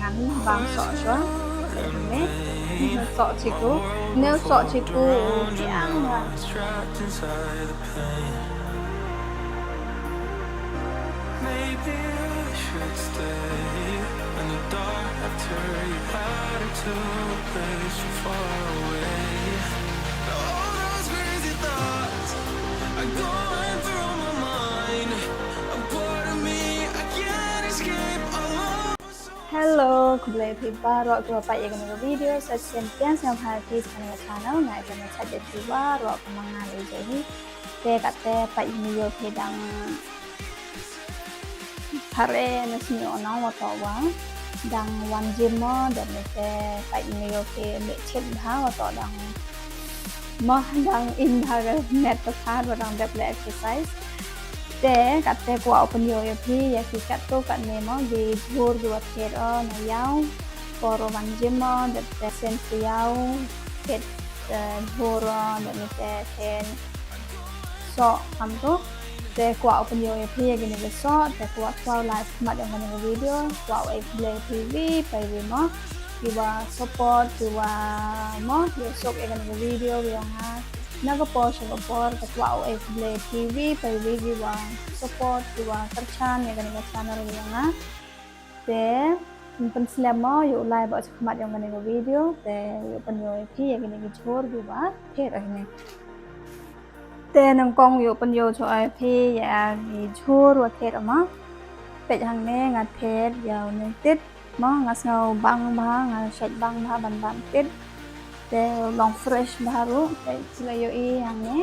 ngắn vàng sọ cho để mẹ sọ chỉ cú nếu sọ chỉ cú kiang là Maybe I should stay in the dark after you had it to a place so far away. All those crazy thoughts are going through my mind. A part of me I can't escape. Hello, kembali baru aku dapat yang dengan video sekian yang hati sama channel ngai kena saja tiba ro kemangan jadi te kate pak video pedang thare nasni ona watawa dang wan gym dan te pak video ke me chet ha wato dang mah dang in har net ta dang dep exercise te kate kwa open yo pi ya ki kato kat nemo di jhur dua thied na yau poro wan gym de te sen yau ket jhur de te ten so amto te kwa open yo pi ya gini so te kwa kwa live mat yang ngani video kwa play tv pai vi mo kiwa support kiwa mo yo sok yang ngani video yang ha nagapost ko por katwa play tv pai vi wa support kiwa terchan yang ngani channel yang ha te pen slam mo yo live ba mat yang ngani video te yo pen yo pi yang ngani jhur kiwa the rahne te nang kong yo pen yo cho ai phi ya ni jhur wa the ma pe hang ne nga the ya ne tit ma nga snau bang ba nga shet bang ba ban tit te long fresh baru te sila yo I hang ne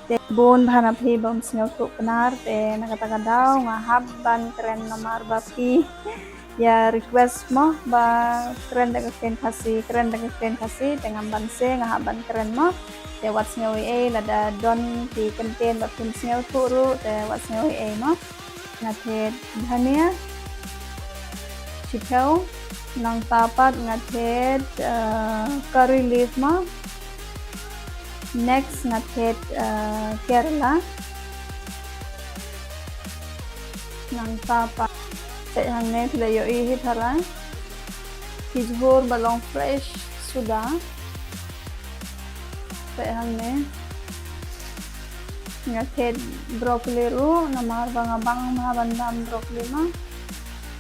te bon ba na phi bom snau tu penar te na kata daw nga hab ban keren nomor ba phi ya request mo ba keren daga ken kasi dengan ban se nga haban keren mo te what's new la da don ti content ba pin snau tu ru te what's new mo nga the dhania chithau nang tapat nga the curry leaf ma next nga the Kerala nang tapat te hanne playo I thara jhur balong fresh sudah te hanne nga the broccoli ru namar bang ma bandam broccoli ma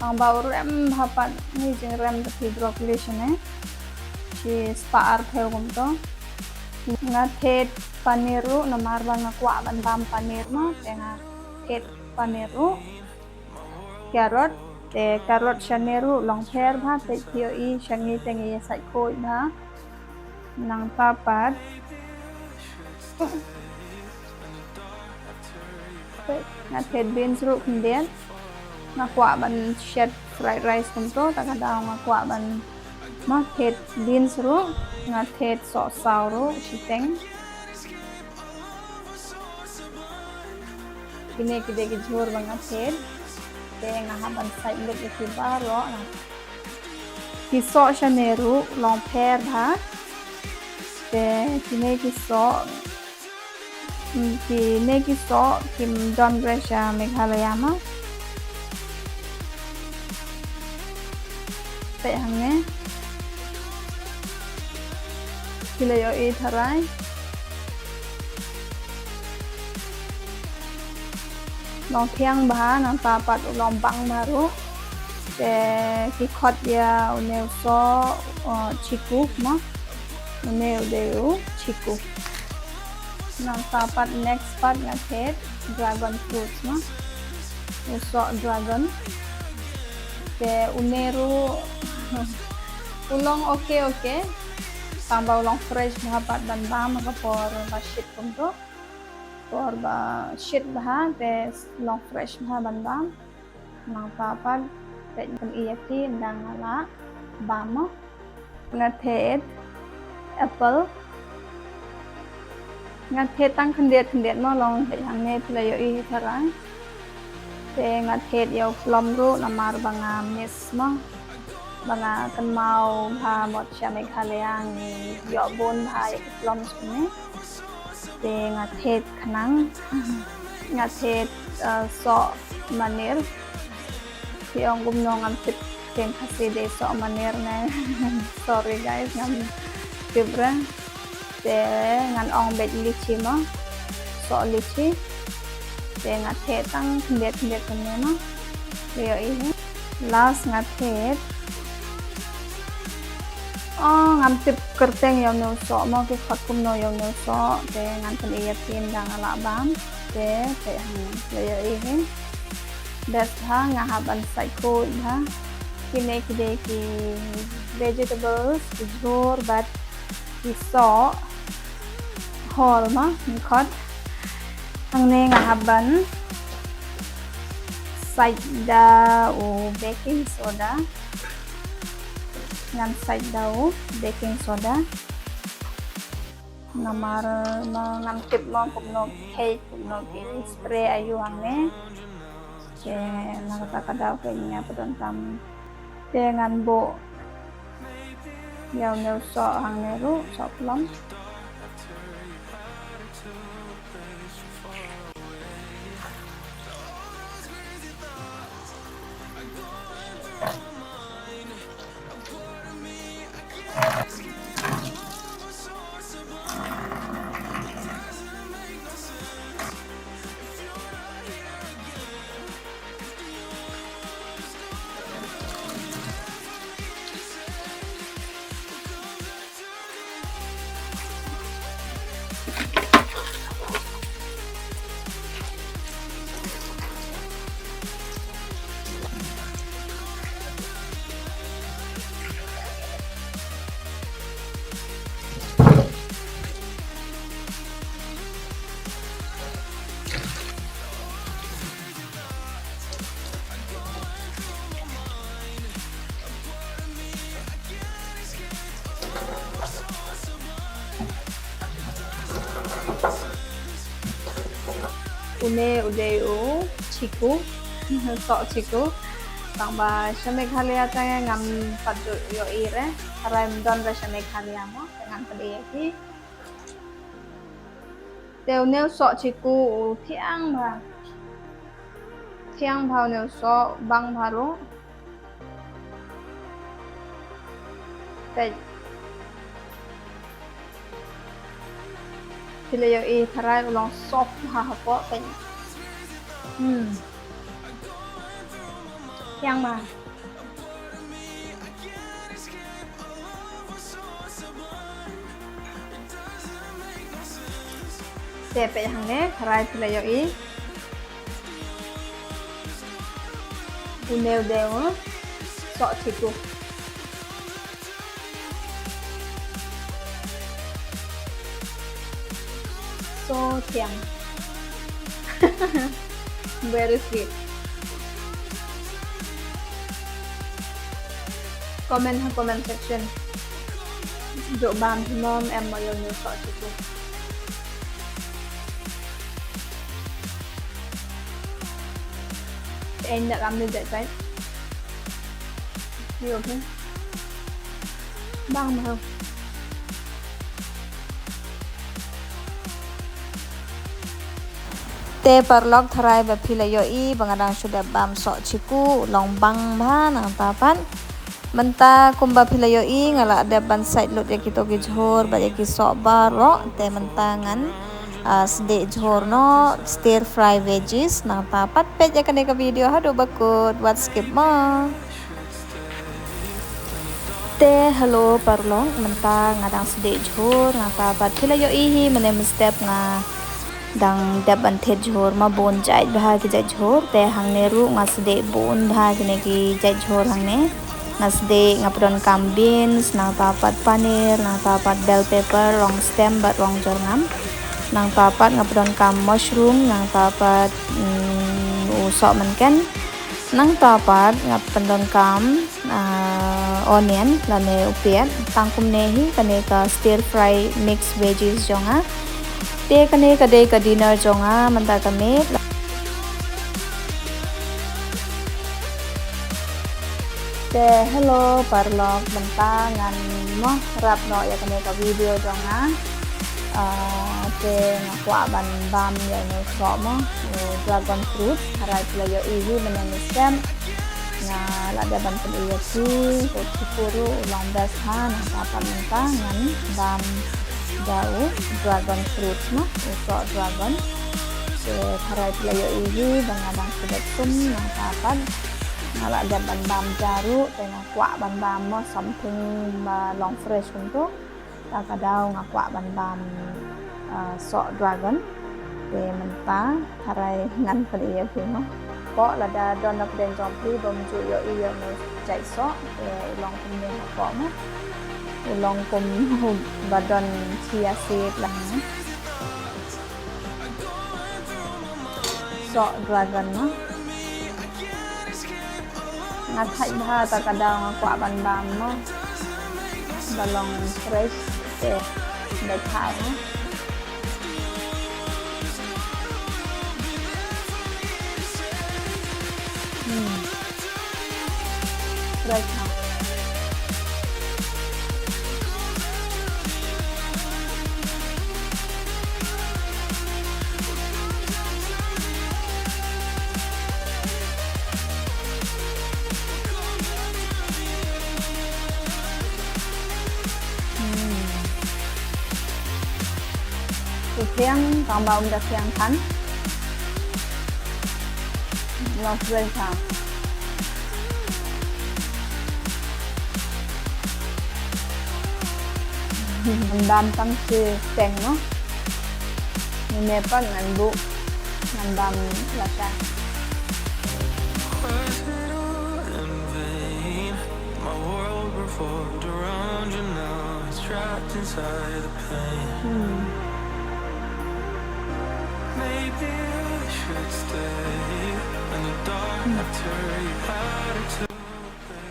ang bau rem hapat ni jeng rem tapi broccoli shane si spar theo kum to nga the paneer ru namar bang kwa bandam paneer ma te nga the paneer ru carrot te carrot shane ru long pher bha te theo I shangi tengi sai khoi bha nang papat nga the beans ru kemudian nga kwa ban shed fried rice kum to takadaw nga kwa ban ma the beans ru nga the sauce ru siteng kini kide ki jhur banga the te nga haban sai lut ki baro na ki so shaneru long pher bha te kini ki so kim don resha meghalaya ma te hangne kilayo I tharai long thiang ba nang tapat long bang baru te ki khot ya uneu so chiku ma uneu deu chiku nang tapat next part nga the dragon fruit ma so dragon te uneru ulong okay tambah ulong fresh bahapat dan bam ka por ba shit kum to por ba shit bah te long fresh bah ban bam nang tapat te kan iyaki ndang ala bam nga the apple nga the tang khendet mo long te hang ne playo I tharai te nga the yo plum ru namar banga mes mo banga kan mau bha mot cha meghalaya ni yo bon bha ek plum sune te nga the khanang nga the so manir ti ong gum nong am Terima kasih deh sok manirnya. Sorry guys ngam kibra. Te ngan ong bet lichi mo. Sok lichi. Te ngat tang kendet kene mo. Leo ini. Last ngat ngam tip kerteng yang no sok mo ki khot kum no yang no sok. Te ngan pen iya tin dang ala bam. Te leo ini. Das ha ngahaban psycho ha. Kine ki vegetables ki jhur but ki so hol ma khot hangne ngahaban saida o baking soda ngan saida o baking soda ngamar ngam tip mo kupno cake kupno ki spray ayu hangne ke nakakadaw kanya padon tam dengan bo yang so hang neru so plum une udeu chiku sok chiku tangba shame khalia tanga ngam padjo yo ire haram don ra shame khalia mo dengan pede ki teu neu sok chiku thiang bhau neu sok bang bharu te Sila yo taray ulang soft hahapo pen. Yang mah. Tepe yang ne taray sila yo Uneu deu sok chiku. So thiang. Very sweet. Comment section. Dụ bàn thì mom em bao nhiêu nhiều sợ chị cô. Em đã làm nên dạy đấy. Nhiều thế. Băng mà không? Te parlog tharai ba philayo bangadang sudah bam sok chiku long bang ba nang tapan menta kumba philayo ngala ada ban side lot yakito ki jhur ba yaki sok baro te mentangan sde jhur no stir fry veggies nang tapat pet yakan ka video hado bakut what skip mo te hello parlong menta ngadang sde jhur nang tapat philayo hi menem step nga dang daban thied jhur ma bon jai bha ki jai jhur te hangne ru ngasde bon bha ki ne ki jai jhur hangne ngasde ngapron kam beans nang tapat paneer nang tapat bell pepper rong stem bat rong jorngam nang tapat ngapron kam mushroom nang tapat usok menken nang tapat ngapron kam onion lane upiat tangkum nehi kane ka stir fry mixed veggies jonga te kane kadai ka dinner jonga manta kame te hello parlog manta ngan mo rap no ya kane ka video jonga te ngakwa ban bam ya no so mo dragon fruit harai playo ihi menang stem ladaban peniyati Hotsukuru ulang basa nang dapat mentangan dam daun dragon fruit mah usok dragon karai playo ini bangadang sudah nang dapat ladaban bam jaru dengan kuak ban bam mah something long fresh untuk kadau ngakwa ban bam sok dragon mentah karai ngan peniyati mah có là đa don đập đèn tròn phi bông chủ yếu yêu nó chạy sọ lòng cùng đèn có mất lòng cùng và don chia seed là sọ dragon nó ngắt thay ba ta cả đào quả bàn bàm nó và lòng fresh để thải nó right now. Siang, còn bao nhiêu siang khánh? Lọc lên sao? Bam tăng si teng no, ini apa ngan bu, ngan bam lasa.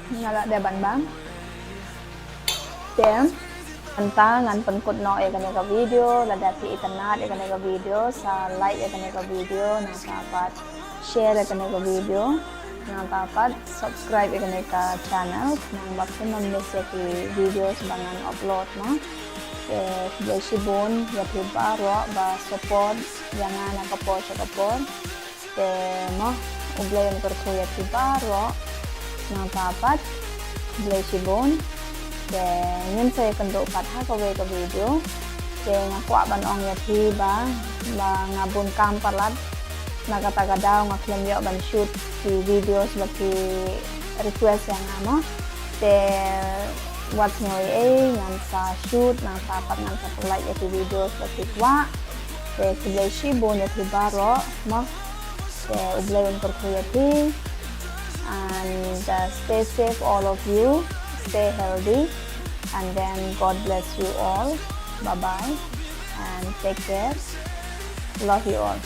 Ngala dia ban bam, tem. Anta ngan penkut no ka video lada ti itanat ka video sa like ka video na dapat share ka video na dapat subscribe ka channel nang maximum message video sebangan upload no besibon ya tiba ro ba support jangan nakapos mo ublayan ko ya tiba ro na dapat besibon nhân xe cần độ phạt hát về cái video ngã quả ban ong ya thi ba ngabun kam palat na kata kadao ngaklem yo ban shoot di video seperti request yang amo buat ngoy ngan sa shoot nang dapat ngan sa like ya video seperti kwa sebelah shibon ya thi baro mo ublay untuk creative and stay safe all of you. Stay healthy and then God bless you all. Bye bye and take care. Love you all.